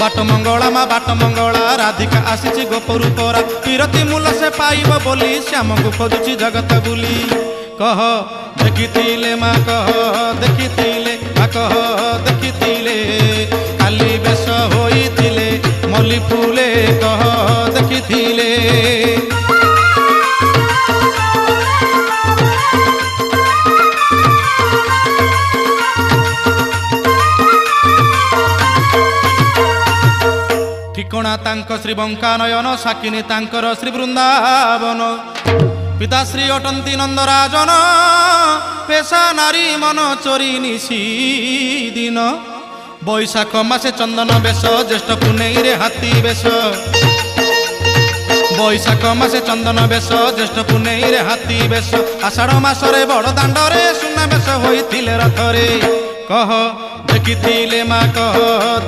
बाट मंगला माँ बाट मंगला राधिका आसी गोपरू परा पीरती मूल से पाइब बोली श्याम को खोजुची जगत बुली कह देखिथिले माँ कह देखिथिले माँ कह देखिथिले काली बेश होइथिले मल्ली फूले कह देखिथिले ठिकणा तांक श्री बंका नयन साकिनी तांकर श्री वृंदावन पिता श्री अटंती नंदराजन पेशा नारी मन चोरी निशी दिन बैशाख मासे चंदन बेश ज्येष्ठ पुनेई रे हाथी बेश बैशाख मासे चंदन बेश ज्येष्ठ पुनेई रे हाथी बेश आषाढ़ मासरे बड़ दांडरे सुना बेश होइथिले रथरे कह देखिथिले माँ कह